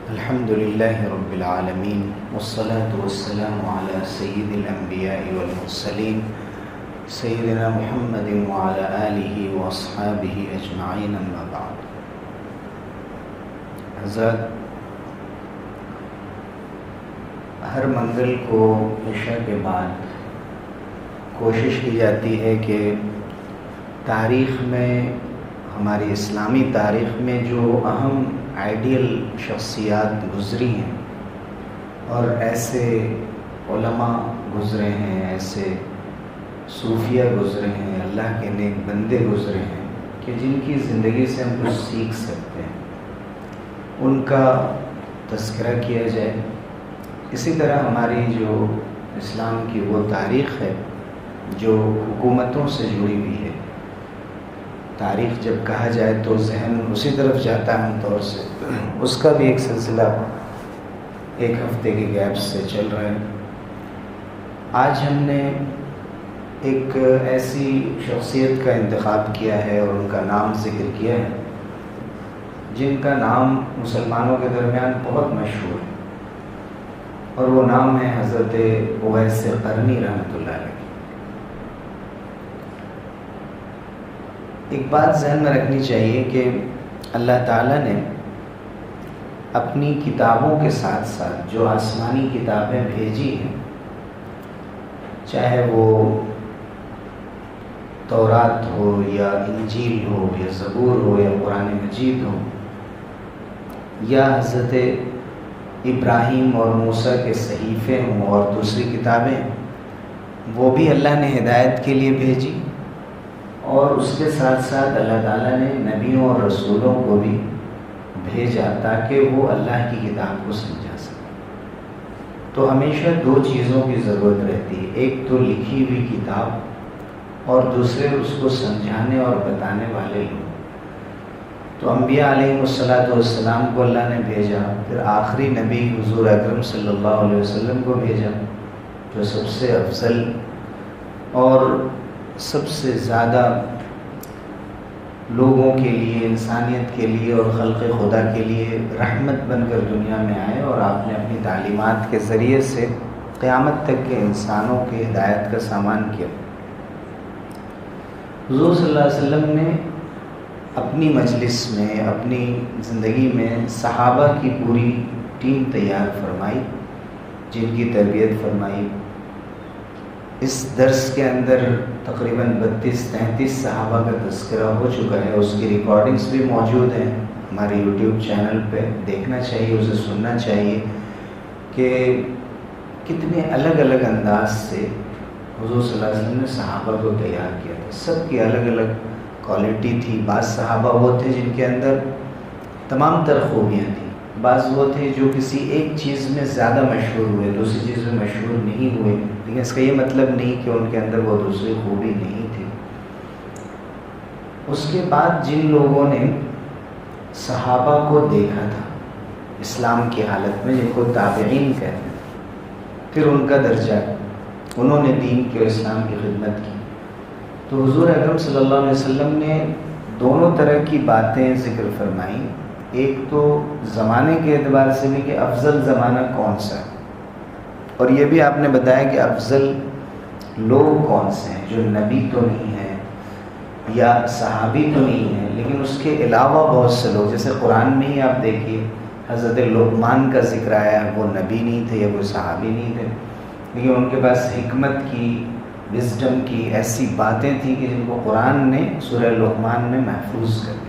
الحمد لله رب العالمين والصلاة والسلام على سيد الأنبياء والمرسلين سيدنا محمد وعلى آله وأصحابه أجمعين أما بعد. حضرات، ہر منزل کو عشاء کے بعد کوشش کی جاتی ہے کہ تاریخ میں، ہماری اسلامی تاریخ میں جو اہم آئیڈیل شخصیات گزری ہیں اور ایسے علماء گزرے ہیں، ایسے صوفیہ گزرے ہیں، اللہ کے نیک بندے گزرے ہیں کہ جن کی زندگی سے ہم کچھ سیکھ سکتے ہیں، ان کا تذکرہ کیا جائے. اسی طرح ہماری جو اسلام کی وہ تاریخ ہے جو حکومتوں سے جڑی ہوئی ہے. تاریخ جب کہا جائے تو ذہن اسی طرف جاتا ہے عام طور سے. اس کا بھی ایک سلسلہ ایک ہفتے کے گیپ سے چل رہا ہے. آج ہم نے ایک ایسی شخصیت کا انتخاب کیا ہے اور ان کا نام ذکر کیا ہے جن کا نام مسلمانوں کے درمیان بہت مشہور ہے، اور وہ نام ہے حضرت اویس قرنی رحمۃ اللہ علیہ. ایک بات ذہن میں رکھنی چاہیے کہ اللہ تعالیٰ نے اپنی کتابوں کے ساتھ ساتھ جو آسمانی کتابیں بھیجی ہیں، چاہے وہ تورات ہو یا انجیل ہو یا زبور ہو یا قرآن مجید ہو یا حضرت ابراہیم اور موسیٰ کے صحیفے ہوں اور دوسری کتابیں، وہ بھی اللہ نے ہدایت کے لیے بھیجی. اور اس کے ساتھ ساتھ اللہ تعالیٰ نے نبیوں اور رسولوں کو بھی بھیجا تاکہ وہ اللہ کی کتاب کو سمجھا سکیں. تو ہمیشہ دو چیزوں کی ضرورت رہتی ہے، ایک تو لکھی ہوئی کتاب اور دوسرے اس کو سمجھانے اور بتانے والے لوگ. تو انبیاء علیہ السلام کو اللہ نے بھیجا، پھر آخری نبی حضور اکرم صلی اللہ علیہ وسلم کو بھیجا جو سب سے افضل اور سب سے زیادہ لوگوں کے لیے، انسانیت کے لیے اور خلق خدا کے لیے رحمت بن کر دنیا میں آئے، اور آپ نے اپنی تعلیمات کے ذریعے سے قیامت تک کے انسانوں کی ہدایت کا سامان کیا. حضور صلی اللہ علیہ وسلم نے اپنی مجلس میں، اپنی زندگی میں صحابہ کی پوری ٹیم تیار فرمائی جن کی تربیت فرمائی. اس درس کے اندر تقریباً 32-33 صحابہ کا تذکرہ ہو چکا ہے. اس کی ریکارڈنگز بھی موجود ہیں ہمارے یوٹیوب چینل پہ، دیکھنا چاہیے، اسے سننا چاہیے کہ کتنے الگ الگ انداز سے حضور صلی اللہ علیہ وسلم نے صحابہ کو تیار کیا تھا. سب کی الگ الگ کوالٹی تھی. بعض صحابہ وہ تھے جن کے اندر تمام تر خوبیاں تھیں، بعض وہ تھے جو کسی ایک چیز میں زیادہ مشہور ہوئے، دوسری چیز میں مشہور نہیں ہوئے، لیکن اس کا یہ مطلب نہیں کہ ان کے اندر وہ دوسری خوبی نہیں تھی. اس کے بعد جن لوگوں نے صحابہ کو دیکھا تھا اسلام کی حالت میں، جن کو تابعین کہتے ہیں، پھر ان کا درجہ، انہوں نے دین کے اسلام کی خدمت کی. تو حضور اکرم صلی اللہ علیہ وسلم نے دونوں طرح کی باتیں ذکر فرمائیں. ایک تو زمانے کے اعتبار سے بھی کہ افضل زمانہ کون سا ہے، اور یہ بھی آپ نے بتایا کہ افضل لوگ کون سے ہیں جو نبی تو نہیں ہیں یا صحابی تو نہیں ہیں، لیکن اس کے علاوہ بہت سے لوگ، جیسے قرآن میں ہی آپ دیکھیے حضرت لقمان کا ذکر آیا ہے. وہ نبی نہیں تھے یا کوئی صحابی نہیں تھے، لیکن ان کے پاس حکمت کی، وزڈم کی ایسی باتیں تھیں کہ جن کو قرآن نے سورہ لقمان میں محفوظ کر دیا.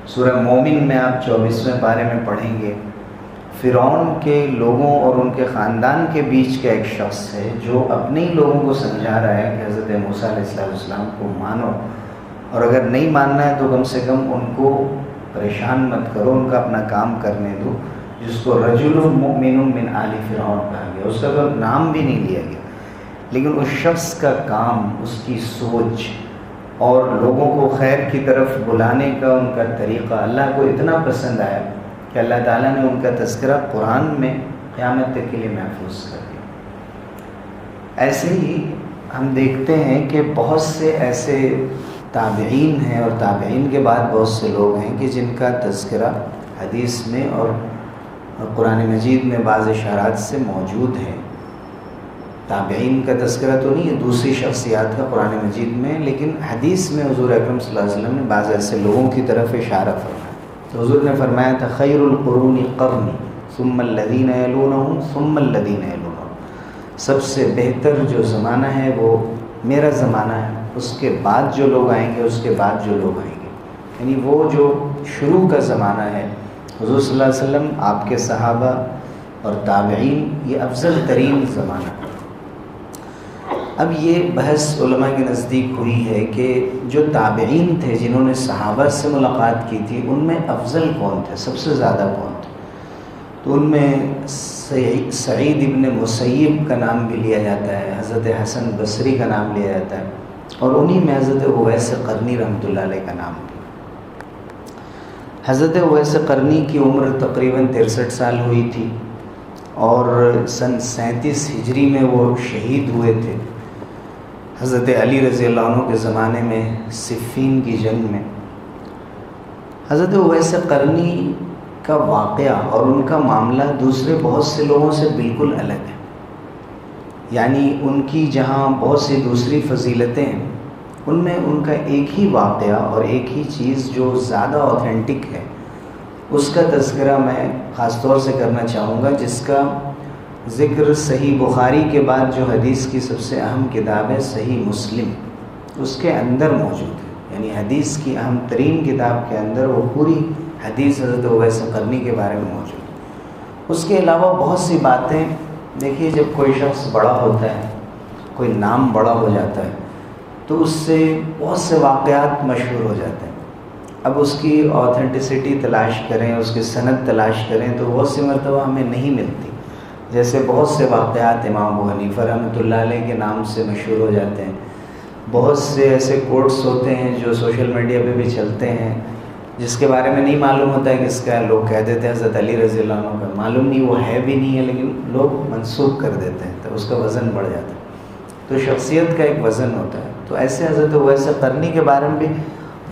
سورہ مومن میں آپ 24ویں پارے میں پڑھیں گے، فرعون کے لوگوں اور ان کے خاندان کے بیچ کا ایک شخص ہے جو اپنے ہی لوگوں کو سمجھا رہا ہے کہ حضرت موسیٰ علیہ السلام کو مانو، اور اگر نہیں ماننا ہے تو کم سے کم ان کو پریشان مت کرو، ان کا اپنا کام کرنے دو، جس کو رجل مؤمن من آل فرعون کہا گیا. اس کا تو نام بھی نہیں لیا گیا، لیکن اس شخص کا کام، اس کی سوچ اور لوگوں کو خیر کی طرف بلانے کا ان کا طریقہ اللہ کو اتنا پسند آیا کہ اللہ تعالیٰ نے ان کا تذکرہ قرآن میں قیامت تک کے لیے محفوظ کر دیا. ایسے ہی ہم دیکھتے ہیں کہ بہت سے ایسے تابعین ہیں اور تابعین کے بعد بہت سے لوگ ہیں کہ جن کا تذکرہ حدیث میں اور قرآن مجید میں بعض اشارات سے موجود ہے۔ تابعین کا تذکرہ تو نہیں ہے، دوسری شخصیات کا قرآن مجید میں، لیکن حدیث میں حضور اکرم صلی اللہ علیہ وسلم نے بعض ایسے لوگوں کی طرف اشارہ فرمایا۔ تو حضور نے فرمایا تھا خیر القرون قرنی ثم الذین یلونہم ثم الذین یلونہم، سب سے بہتر جو زمانہ ہے وہ میرا زمانہ ہے، اس کے بعد جو لوگ آئیں گے اس کے بعد جو لوگ آئیں گے، یعنی وہ جو شروع کا زمانہ ہے حضور صلی اللہ علیہ وسلم، آپ کے صحابہ اور تابعین، یہ افضل ترین زمانہ ہے۔ اب یہ بحث علماء کے نزدیک ہوئی ہے کہ جو تابعین تھے جنہوں نے صحابہ سے ملاقات کی تھی ان میں افضل کون تھے، سب سے زیادہ کون تھے؟ تو ان میں سعید ابن مسیب کا نام بھی لیا جاتا ہے، حضرت حسن بصری کا نام لیا جاتا ہے، اور انہی میں حضرت اویس قرنی رحمۃ اللہ علیہ کا نام بھی۔ حضرت اویس قرنی کی عمر تقریباً 63 سال ہوئی تھی اور سن 37 ہجری میں وہ شہید ہوئے تھے حضرت علی رضی اللہ عنہ کے زمانے میں صفین کی جنگ میں۔ حضرت اویس قرنی کا واقعہ اور ان کا معاملہ دوسرے بہت سے لوگوں سے بالکل الگ ہے، یعنی ان کی جہاں بہت سی دوسری فضیلتیں ہیں ان میں ان کا ایک ہی واقعہ اور ایک ہی چیز جو زیادہ اوتھینٹک ہے اس کا تذکرہ میں خاص طور سے کرنا چاہوں گا، جس کا ذکر صحیح بخاری کے بعد جو حدیث کی سب سے اہم کتاب ہے صحیح مسلم، اس کے اندر موجود ہے، یعنی حدیث کی اہم ترین کتاب کے اندر وہ پوری حدیث حضرت اویس قرنی کے بارے میں موجود ہے۔ اس کے علاوہ بہت سی باتیں، دیکھیے جب کوئی شخص بڑا ہوتا ہے، کوئی نام بڑا ہو جاتا ہے تو اس سے بہت سے واقعات مشہور ہو جاتے ہیں۔ اب اس کی اوتھینٹسٹی تلاش کریں، اس کی سند تلاش کریں تو بہت سی مرتبہ ہمیں نہیں ملتی، جیسے بہت سے واقعات امام ابو حنیفہ رحمۃ اللہ علیہ کے نام سے مشہور ہو جاتے ہیں، بہت سے ایسے کوٹس ہوتے ہیں جو سوشل میڈیا پہ بھی چلتے ہیں جس کے بارے میں نہیں معلوم ہوتا ہے کس کا، لوگ کہہ دیتے ہیں حضرت علی رضی اللہ عنہ کا، معلوم نہیں وہ ہے بھی نہیں ہے لیکن لوگ منسوخ کر دیتے ہیں تو اس کا وزن بڑھ جاتا ہے۔ تو شخصیت کا ایک وزن ہوتا ہے، تو ایسے حضرت اویس قرنی کے بارے میں بھی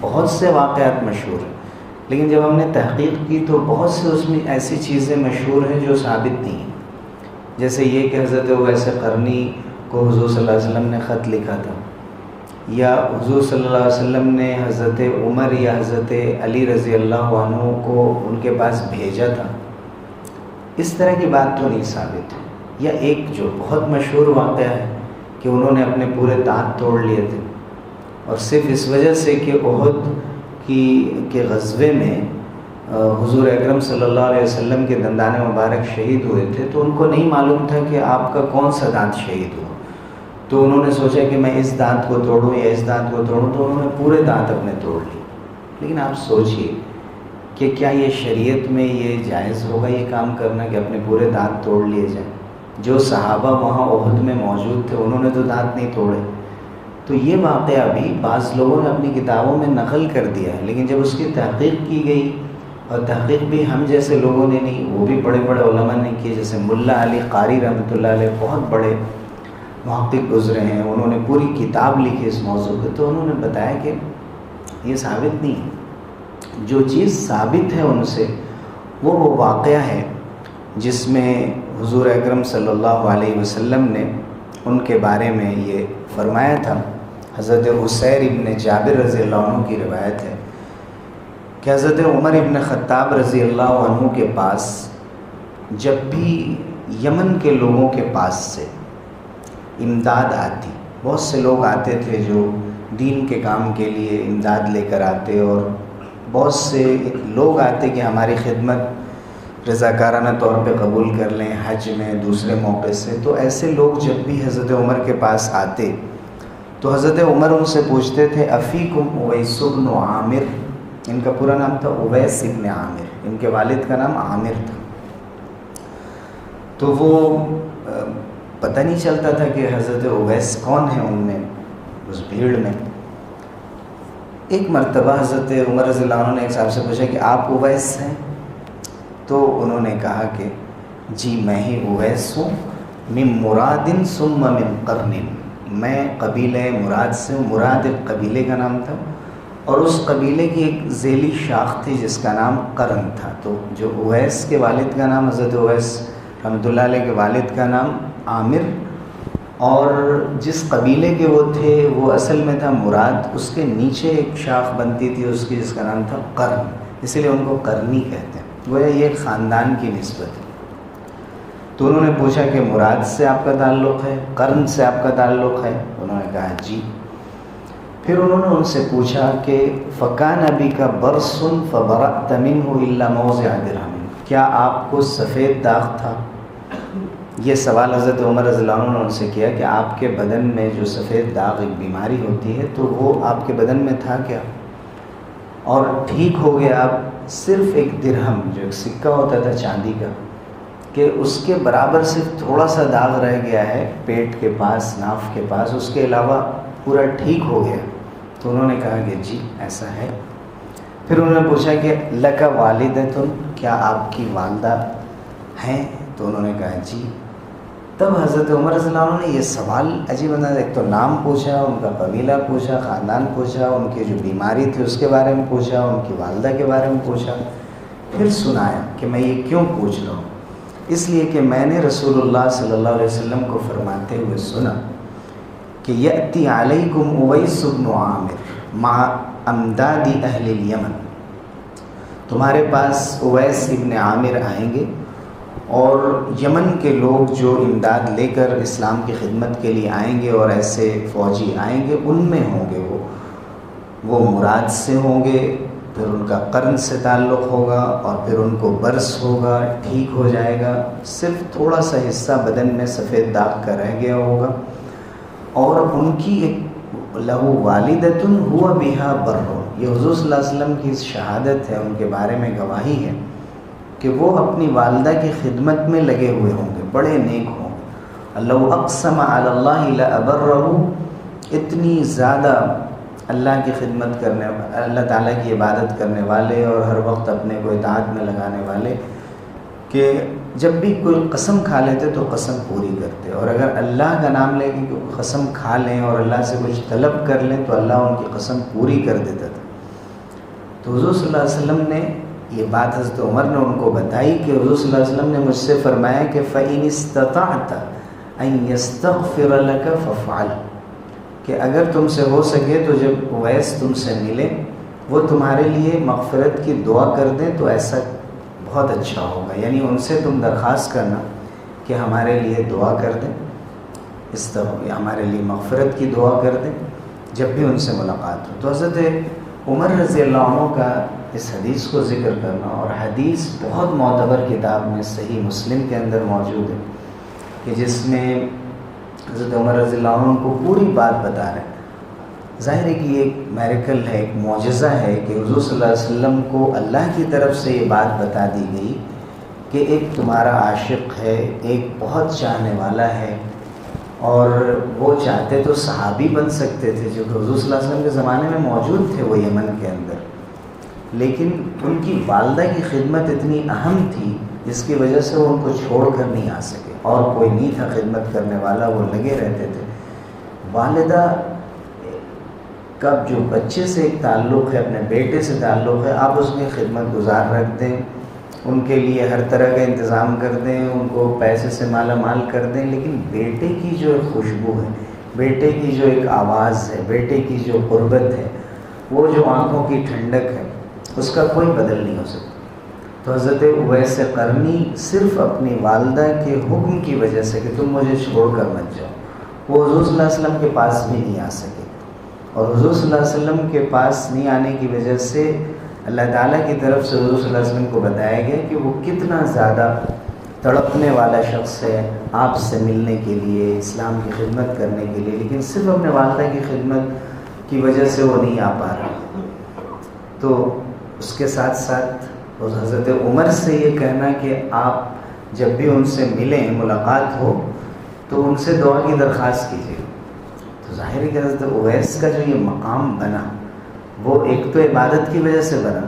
بہت سے واقعات مشہور ہیں، لیکن جب ہم نے تحقیق کی تو بہت سے اس میں ایسی چیزیں مشہور ہیں جو ثابت نہیں ہیں، جیسے یہ کہ حضرت اویس قرنی کو حضور صلی اللہ علیہ وسلم نے خط لکھا تھا، یا حضور صلی اللہ علیہ وسلم نے حضرت عمر یا حضرت علی رضی اللہ عنہ کو ان کے پاس بھیجا تھا، اس طرح کی بات تو نہیں ثابت ہے۔ یا ایک جو بہت مشہور واقعہ ہے کہ انہوں نے اپنے پورے دانت توڑ لیے تھے، اور صرف اس وجہ سے کہ احد کے غزوے میں حضور اکرم صلی اللہ علیہ وسلم کے دندان مبارک شہید ہوئے تھے تو ان کو نہیں معلوم تھا کہ آپ کا کون سا دانت شہید ہوا، تو انہوں نے سوچا کہ میں اس دانت کو توڑوں یا اس دانت کو توڑوں، تو انہوں نے پورے دانت اپنے توڑ لیے۔ لیکن آپ سوچئے کہ کیا یہ شریعت میں یہ جائز ہوگا یہ کام کرنا کہ اپنے پورے دانت توڑ لیے جائیں؟ جو صحابہ وہاں احد میں موجود تھے انہوں نے تو دانت نہیں توڑے۔ تو یہ واقعہ بھی بعض لوگوں نے اپنی کتابوں میں نقل کر دیا ہے، لیکن جب اس کی تحقیق کی گئی، اور تحقیق بھی ہم جیسے لوگوں نے نہیں، وہ بھی بڑے بڑے علماء نے کی، جیسے ملا علی قاری رحمۃ اللہ علیہ بہت بڑے محقق گزرے ہیں، انہوں نے پوری کتاب لکھی اس موضوع پہ، تو انہوں نے بتایا کہ یہ ثابت نہیں ہے۔ جو چیز ثابت ہے ان سے وہ واقعہ ہے جس میں حضور اکرم صلی اللہ علیہ وسلم نے ان کے بارے میں یہ فرمایا تھا۔ حضرت عسیر ابن جابر رضی اللہ عنہ کی روایت ہے کہ حضرت عمر ابن خطاب رضی اللہ عنہ کے پاس جب بھی یمن کے لوگوں کے پاس سے امداد آتی، بہت سے لوگ آتے تھے جو دین کے کام کے لیے امداد لے کر آتے، اور بہت سے لوگ آتے کہ ہماری خدمت رضاکارانہ طور پہ قبول کر لیں، حج میں دوسرے موقع سے۔ تو ایسے لوگ جب بھی حضرت عمر کے پاس آتے تو حضرت عمر ان سے پوچھتے تھے افیکم اویس بن عامر، ان کا پورا نام تھا اویس ابن عامر، ان کے والد کا نام عامر تھا۔ تو وہ پتہ نہیں چلتا تھا کہ حضرت اویس کون ہے ان میں، اس بھیڑ میں۔ ایک مرتبہ حضرت عمر رضی اللہ عنہ نے ایک صاحب سے پوچھا کہ آپ اویس ہیں؟ تو انہوں نے کہا کہ جی میں ہی اویس ہوں، من مراد ثم من قرن، میں قبیلہ مراد سے ہوں. مراد ایک قبیلے کا نام تھا اور اس قبیلے کی ایک ذیلی شاخ تھی جس کا نام قرن تھا. تو جو اویس کے والد کا نام حضرت اویس رحمۃ اللہ علیہ کے والد کا نام عامر، اور جس قبیلے کے وہ تھے وہ اصل میں تھا مراد. اس کے نیچے ایک شاخ بنتی تھی اس کی جس کا نام تھا قرن، اسی لیے ان کو قرنی کہتے ہیں. گویا یہ ایک خاندان کی نسبت ہے. تو انہوں نے پوچھا کہ مراد سے آپ کا تعلق ہے، قرن سے آپ کا تعلق ہے؟ انہوں نے کہا جی. پھر انہوں نے ان سے پوچھا کہ فَكَانَ بِكَ بَرْصٌ فَبَرَأْتَ مِنْهُ إِلَّا مَوْضِعَ دِرْهَمٍ، کیا آپ کو سفید داغ تھا؟ یہ سوال حضرت عمر رضی اللہ عنہ نے ان سے کیا کہ آپ کے بدن میں جو سفید داغ ایک بیماری ہوتی ہے تو وہ آپ کے بدن میں تھا کیا؟ اور ٹھیک ہو گیا آپ؟ صرف ایک درہم جو ایک سکہ ہوتا تھا چاندی کا، کہ اس کے برابر صرف تھوڑا سا داغ رہ گیا ہے پیٹ کے پاس، ناف کے پاس، اس کے علاوہ پورا ٹھیک ہو گیا. تو انہوں نے کہا کہ جی ایسا ہے. پھر انہوں نے پوچھا کہ لک والدتن، کیا آپ کی والدہ ہیں؟ تو انہوں نے کہا جی. تب حضرت عمر رضی اللہ عنہ نے یہ سوال عجیب انداز، ایک تو نام پوچھا، ان کا قبیلہ پوچھا، خاندان پوچھا، ان کی جو بیماری تھی اس کے بارے میں پوچھا، ان کی والدہ کے بارے میں پوچھا، پھر سنایا کہ میں یہ کیوں پوچھ رہا ہوں. اس لیے کہ میں نے رسول اللہ صلی اللہ علیہ وسلم کو فرماتے ہوئے سنا کہ یأتی علیکم اویس بن عامر مع امداد اہل الیمن، تمہارے پاس اویس ابن عامر آئیں گے اور یمن کے لوگ جو امداد لے کر اسلام کی خدمت کے لیے آئیں گے اور ایسے فوجی آئیں گے ان میں ہوں گے، وہ مراد سے ہوں گے، پھر ان کا قرن سے تعلق ہوگا اور پھر ان کو برس ہوگا، ٹھیک ہو جائے گا، صرف تھوڑا سا حصہ بدن میں سفید داغ کا رہ گیا ہوگا. اور ان کی ایک لہو والدتن ہوا بہا بر، یہ حضور صلی اللہ علیہ وسلم کی شہادت ہے، ان کے بارے میں گواہی ہے کہ وہ اپنی والدہ کی خدمت میں لگے ہوئے ہوں گے، بڑے نیک ہوں گے. لو اقسم علی اللہ لابرہ، اتنی زیادہ اللہ کی خدمت کرنے، اللہ تعالیٰ کی عبادت کرنے والے اور ہر وقت اپنے کو اطاعت میں لگانے والے، کہ جب بھی کوئی قسم کھا لیتے تو قسم پوری کرتے، اور اگر اللہ کا نام لے کے قسم کھا لیں اور اللہ سے کچھ طلب کر لیں تو اللہ ان کی قسم پوری کر دیتا تھا. تو حضور صلی اللہ علیہ وسلم نے یہ بات حضرت عمر نے ان کو بتائی کہ حضور صلی اللہ علیہ وسلم نے مجھ سے فرمایا کہ فَإِنِ اسْتَطَعْتَ أَن يَسْتَغْفِرَ لَكَ فَافْعَلْ، کہ اگر تم سے ہو سکے تو جب اویس تم سے ملے وہ تمہارے لیے مغفرت کی دعا کر دیں تو ایسا بہت اچھا ہوگا. یعنی ان سے تم درخواست کرنا کہ ہمارے لیے دعا کر دیں، ہمارے لیے مغفرت کی دعا کر دیں جب بھی ان سے ملاقات ہو. تو حضرت عمر رضی اللہ عنہ کا اس حدیث کو ذکر کرنا، اور حدیث بہت معتبر کتاب میں صحیح مسلم کے اندر موجود ہے کہ جس میں حضرت عمر رضی اللہ عنہ کو پوری بات بتا رہے ہیں. ظاہر ہے کہ یہ ایک میریکل ہے، ایک معجزہ ہے کہ حضور صلی اللہ علیہ وسلم کو اللہ کی طرف سے یہ بات بتا دی گئی کہ ایک تمہارا عاشق ہے، ایک بہت چاہنے والا ہے، اور وہ چاہتے تو صحابی بن سکتے تھے جو کہ حضور صلی اللہ علیہ وسلم کے زمانے میں موجود تھے وہ یمن کے اندر، لیکن ان کی والدہ کی خدمت اتنی اہم تھی جس کی وجہ سے وہ ان کو چھوڑ کر نہیں آ سکے، اور کوئی نہیں تھا خدمت کرنے والا، وہ لگے رہتے تھے. والدہ کا جو بچے سے ایک تعلق ہے، اپنے بیٹے سے تعلق ہے، آپ اس میں خدمت گزار رکھ دیں، ان کے لیے ہر طرح کا انتظام کر دیں، ان کو پیسے سے مالا مال کر دیں، لیکن بیٹے کی جو ایک خوشبو ہے، بیٹے کی جو ایک آواز ہے، بیٹے کی جو قربت ہے، وہ جو آنکھوں کی ٹھنڈک ہے، اس کا کوئی بدل نہیں ہو سکتا. تو حضرت اویس قرنی صرف اپنی والدہ کے حکم کی وجہ سے کہ تم مجھے چھوڑ کر مت جاؤ، وہ حضور صلی اللہ علیہ وسلم کے پاس بھی نہیں آ سکے، اور حضور صلی اللہ علیہ وسلم کے پاس نہیں آنے کی وجہ سے اللہ تعالیٰ کی طرف سے حضور صلی اللہ علیہ وسلم کو بتایا گیا کہ وہ کتنا زیادہ تڑپنے والا شخص ہے آپ سے ملنے کے لیے، اسلام کی خدمت کرنے کے لیے، لیکن صرف اپنے والدہ کی خدمت کی وجہ سے وہ نہیں آ پا رہا. تو اس کے ساتھ ساتھ حضرت عمر سے یہ کہنا کہ آپ جب بھی ان سے ملیں، ملاقات ہو تو ان سے دعا کی درخواست کیجیے. تو ظاہر ہے کہ حضرت اویس کا جو یہ مقام بنا وہ ایک تو عبادت کی وجہ سے بنا،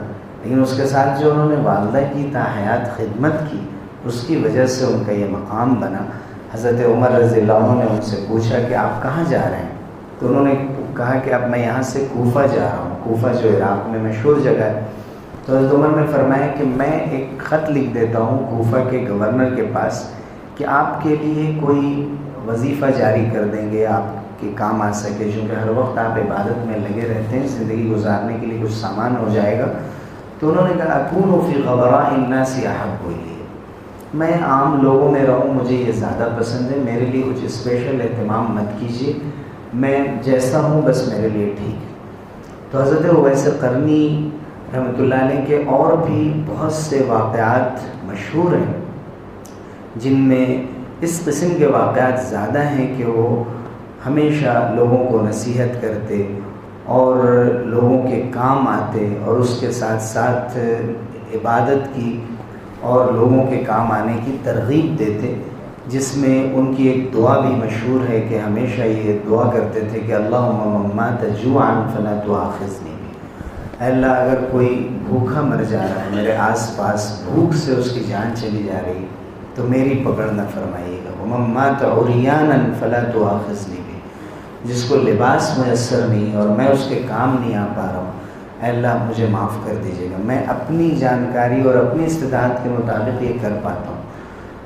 لیکن اس کے ساتھ جو انہوں نے والدہ کی تاحیات خدمت کی اس کی وجہ سے ان کا یہ مقام بنا حضرت عمر رضی اللہ عنہ نے ان سے پوچھا کہ آپ کہاں جا رہے ہیں؟ تو انہوں نے کہا کہ اب میں یہاں سے کوفہ جا رہا ہوں، کوفہ جو عراق میں مشہور جگہ ہے۔ تو حضرت عمر نے فرمایا کہ میں ایک خط لکھ دیتا ہوں کوفہ کے گورنر کے پاس کہ آپ کے لیے کوئی وظیفہ جاری کر دیں گے، آپ کے کام آ سکے، چونکہ ہر وقت آپ عبادت میں لگے رہتے ہیں، زندگی گزارنے کے لیے کچھ سامان ہو جائے گا۔ تو انہوں نے کہا اکون فی غبراء الناس احب الیہ، میں عام لوگوں میں رہوں، مجھے یہ زیادہ پسند ہے، میرے لیے کچھ اسپیشل اہتمام مت کیجیے، میں جیسا ہوں بس میرے لیے ٹھیک ہے۔ تو حضرت اویس قرنی رحمۃ اللہ علیہ کے اور بھی بہت سے واقعات مشہور ہیں، جن میں اس قسم کے واقعات زیادہ ہیں کہ وہ ہمیشہ لوگوں کو نصیحت کرتے اور لوگوں کے کام آتے، اور اس کے ساتھ ساتھ عبادت کی اور لوگوں کے کام آنے کی ترغیب دیتے، جس میں ان کی ایک دعا بھی مشہور ہے کہ ہمیشہ یہ دعا کرتے تھے کہ اللہم من مات جوعا فلا تؤاخذنی، اے اللہ اگر کوئی بھوکا مر جا رہا ہے، میرے آس پاس بھوک سے اس کی جان چلی جا رہی ہے تو میری پکڑ نہ فرمائیے گا۔ ومن مات عریانا فلا تؤاخذنی بھی، جس کو لباس میسر نہیں اور میں اس کے کام نہیں آ پا رہا ہوں، اے اللہ مجھے معاف کر دیجیے گا، میں اپنی جانکاری اور اپنی استطاعت کے مطابق یہ کر پاتا ہوں۔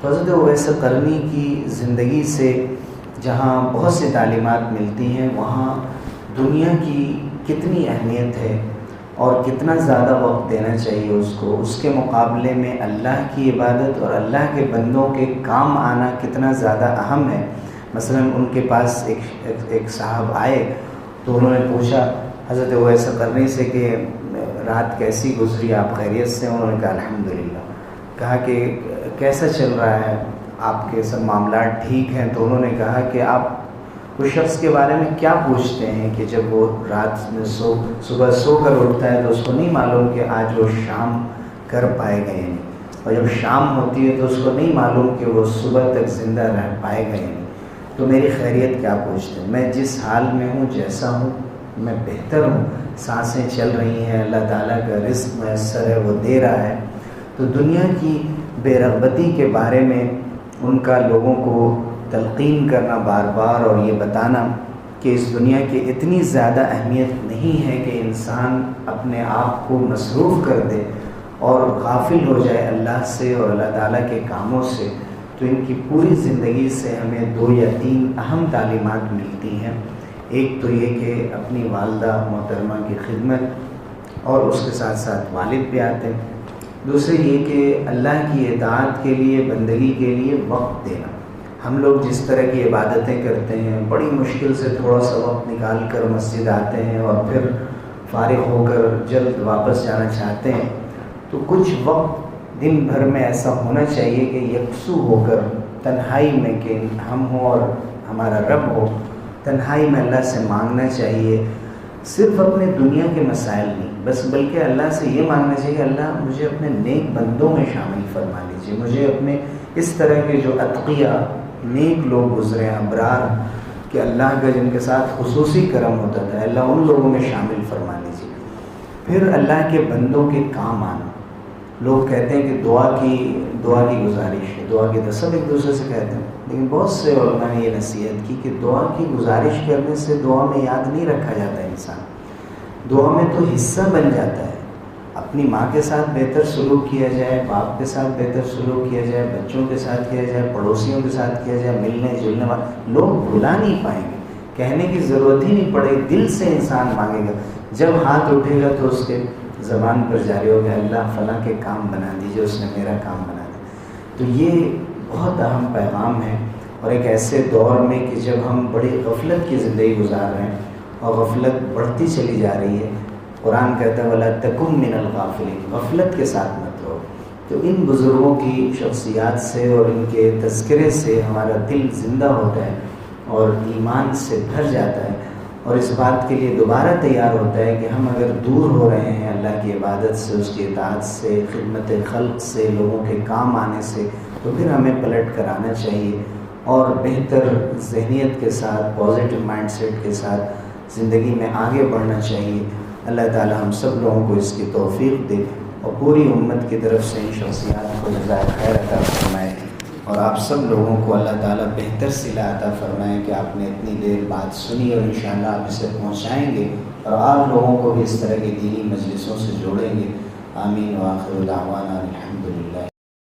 تو حضرت اویس قرنی کی زندگی سے جہاں بہت سی تعلیمات ملتی ہیں، وہاں دنیا کی کتنی اہمیت ہے اور کتنا زیادہ وقت دینا چاہیے اس کو، اس کے مقابلے میں اللہ کی عبادت اور اللہ کے بندوں کے کام آنا کتنا زیادہ اہم ہے۔ مثلا ان کے پاس ایک صاحب آئے تو انہوں نے پوچھا حضرت اویس قرنی سے کہ رات کیسی گزری، آپ خیریت سے؟ انہوں نے کہا الحمدللہ۔ کہا کہ کیسا چل رہا ہے آپ کے سب معاملات ٹھیک ہیں؟ تو انہوں نے کہا کہ آپ اس شخص کے بارے میں کیا پوچھتے ہیں کہ جب وہ رات میں صبح سو کر اٹھتا ہے تو اس کو نہیں معلوم کہ آج وہ شام کر پائے گا یا نہیں، اور جب شام ہوتی ہے تو اس کو نہیں معلوم کہ وہ صبح تک زندہ رہ پائے گا یا نہیں، تو میری خیریت کیا پوچھتے ہیں؟ میں جس حال میں ہوں، جیسا ہوں، میں بہتر ہوں، سانسیں چل رہی ہیں، اللہ تعالیٰ کا رزق میسر ہے، وہ دے رہا ہے۔ تو دنیا کی بے رغبتی کے بارے میں ان کا لوگوں کو تلقین کرنا بار بار اور یہ بتانا کہ اس دنیا کی اتنی زیادہ اہمیت نہیں ہے کہ انسان اپنے آپ کو مصروف کر دے اور غافل ہو جائے اللہ سے اور اللہ تعالیٰ کے کاموں سے۔ تو ان کی پوری زندگی سے ہمیں 2 یا 3 اہم تعلیمات ملتی ہیں۔ ایک تو یہ کہ اپنی والدہ محترمہ کی خدمت، اور اس کے ساتھ ساتھ والد بھی آتے ہیں۔ دوسرے یہ کہ اللہ کی اطاعت کے لیے، بندگی کے لیے وقت دینا۔ ہم لوگ جس طرح کی عبادتیں کرتے ہیں، بڑی مشکل سے تھوڑا سا وقت نکال کر مسجد آتے ہیں اور پھر فارغ ہو کر جلد واپس جانا چاہتے ہیں، تو کچھ وقت دن بھر میں ایسا ہونا چاہیے کہ یکسو ہو کر تنہائی میں، کہ ہم ہوں اور ہمارا رب ہو، تنہائی میں اللہ سے مانگنا چاہیے، صرف اپنے دنیا کے مسائل نہیں بس، بلکہ اللہ سے یہ مانگنا چاہیے کہ اللہ مجھے اپنے نیک بندوں میں شامل فرما لیجیے، مجھے اپنے اس طرح کے جو اتقیاء نیک لوگ گزرے ہیں، ابرار، کہ اللہ کا جن کے ساتھ خصوصی کرم ہوتا تھا، اللہ ان لوگوں میں شامل فرما لیجیے۔ پھر اللہ کے بندوں کے کام آنا۔ لوگ کہتے ہیں کہ دعا کی گزارش ہے، دعا کی تو سب ایک دوسرے سے کہتے ہیں، لیکن بہت سے علماء نے یہ نصیحت کی کہ دعا کی گزارش کرنے سے دعا میں یاد نہیں رکھا جاتا انسان، دعا میں تو حصہ بن جاتا ہے۔ اپنی ماں کے ساتھ بہتر سلوک کیا جائے، باپ کے ساتھ بہتر سلوک کیا جائے، بچوں کے ساتھ کیا جائے، پڑوسیوں کے ساتھ کیا جائے، ملنے جلنے والے لوگ بھلا نہیں پائیں گے، کہنے کی ضرورت ہی نہیں پڑے، دل سے انسان مانگے گا۔ جب ہاتھ اٹھے گا تو اس کے زبان پر جاری ہو گیا اللہ فلاں کے کام بنا دیجیے، اس نے میرا کام بنا دیا۔ تو یہ بہت اہم پیغام ہے، اور ایک ایسے دور میں کہ جب ہم بڑی غفلت کی زندگی گزار رہے ہیں اور غفلت بڑھتی چلی جا رہی ہے، قرآن کہتا ہے وَلَا تَكُن مِّنَ الْغَافِلِينَ، غفلت کے ساتھ مت رہو۔ تو ان بزرگوں کی شخصیات سے اور ان کے تذکرے سے ہمارا دل زندہ ہوتا ہے اور ایمان سے بھر جاتا ہے، اور اس بات کے لیے دوبارہ تیار ہوتا ہے کہ ہم اگر دور ہو رہے ہیں اللہ کی عبادت سے، اس کی اطاعت سے، خدمت خلق سے، لوگوں کے کام آنے سے، تو پھر ہمیں پلٹ کر آنا چاہیے اور بہتر ذہنیت کے ساتھ، پازیٹیو مائنڈ سیٹ کے ساتھ زندگی میں آگے بڑھنا چاہیے۔ اللہ تعالی ہم سب لوگوں کو اس کی توفیق دے اور پوری امت کی طرف سے ان شخصیات کو جزائے خیر عطا فرمائے۔ اور آپ سب لوگوں کو اللہ تعالیٰ بہتر صلہ عطا فرمائے کہ آپ نے اتنی دیر بات سنی اور انشاءاللہ آپ اسے پہنچائیں گے اور آپ لوگوں کو بھی اس طرح کی دینی مجلسوں سے جوڑیں گے. آمین. وآخر دعوانا الحمدللہ.